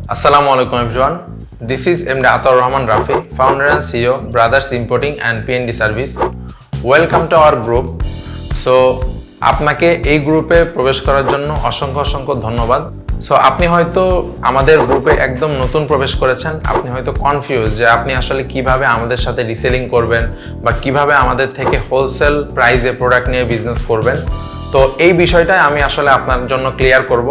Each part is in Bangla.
Assalamu alaikum everyone. This is MD Atar Rahman Rafi, founder and CEO, Brothers Importing and PND Service. Welcome to our group. So, আপনাকে এই গ্রুপে প্রবেশ করার জন্য অসংখ্য ধন্যবাদ। সো আপনি হয়তো আমাদের গ্রুপে একদম নতুন প্রবেশ করেছেন, আপনি হয়তো কনফিউজ যে আপনি আসলে কিভাবে আমাদের সাথে রিসেলিং করবেন বা কিভাবে আমাদের থেকে হোলসেল প্রাইসে প্রোডাক্ট নিয়ে বিজনেস করবেন। তো এই বিষয়টাই আমি আসলে আপনার জন্য ক্লিয়ার করব।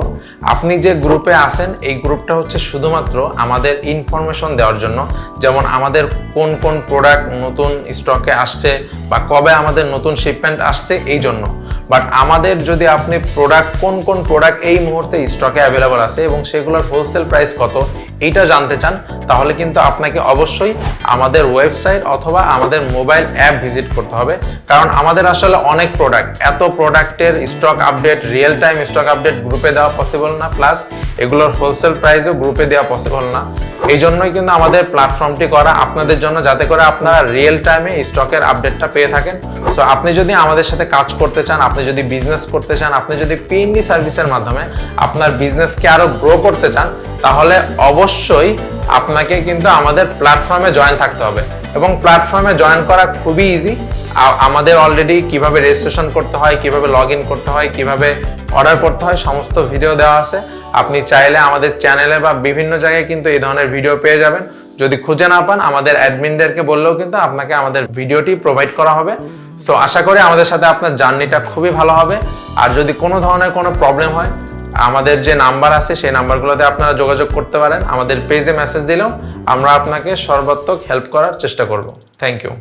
আপনি যে গ্রুপে আছেন এই গ্রুপটা হচ্ছে শুধুমাত্র আমাদের ইনফরমেশন দেওয়ার জন্য, যেমন আমাদের কোন কোন প্রোডাক্ট নতুন স্টকে আসছে বা কবে আমাদের নতুন শিপমেন্ট আসছে এই জন্য। বাট আমাদের যদি আপনি কোন কোন প্রোডাক্ট এই মুহূর্তে স্টকে অ্যাভেলেবল আছে এবং সেগুলোর হোলসেল প্রাইস কত এইটা জানতে চান, তাহলে কিন্তু আপনাকে অবশ্যই আমাদের ওয়েবসাইট অথবা আমাদের মোবাইল অ্যাপ ভিজিট করতে হবে। কারণ আমাদের আসলে অনেক প্রোডাক্ট, এত প্রোডাক্টের stock update, real time stock update গ্রুপে দেওয়া পসিবল না, প্লাস এগুলোর হোলসেল প্রাইসও গ্রুপে দেওয়া পসিবল না। এই জন্যই কিন্তু আমাদের প্ল্যাটফর্মটি করা আপনাদের জন্য, যাতে করে আপনারা রিয়েল টাইমে স্টকের আপডেটটা পেয়ে থাকেন। সো আপনি যদি আমাদের সাথে কাজ করতে চান, আপনি যদি বিজনেস করতে চান, আপনি যদি পিএনডি সার্ভিসের মাধ্যমে আপনার বিজনেসকে আরো গ্রো করতে চান, তাহলে অবশ্যই আপনাকে কিন্তু আমাদের প্ল্যাটফর্মে জয়েন থাকতে হবে। এবং প্ল্যাটফর্মে জয়েন করা খুবই ইজি। আমাদের অলরেডি কিভাবে রেজিস্ট্রেশন করতে হয়, কিভাবে লগ ইন করতে হয়, কিভাবে অর্ডার করতে হয়, সমস্ত ভিডিও দেওয়া আছে। আপনি চাইলে আমাদের চ্যানেলে বা বিভিন্ন জায়গায় কিন্তু এই ধরনের ভিডিও পেয়ে যাবেন। যদি খুঁজে না পান, আমাদের অ্যাডমিনদেরকে বললেও কিন্তু আপনাকে আমাদের ভিডিওটি প্রোভাইড করা হবে। সো আশা করি আমাদের সাথে আপনার জার্নিটা খুবই ভালো হবে। আর যদি কোনো ধরনের কোনো প্রবলেম হয়, আমাদের যে নাম্বার আছে সেই নাম্বারগুলোতে আপনারা যোগাযোগ করতে পারেন। আমাদের পেজে মেসেজ দিলেও আমরা আপনাকে সর্বাত্মক হেল্প করার চেষ্টা করব। Thank you.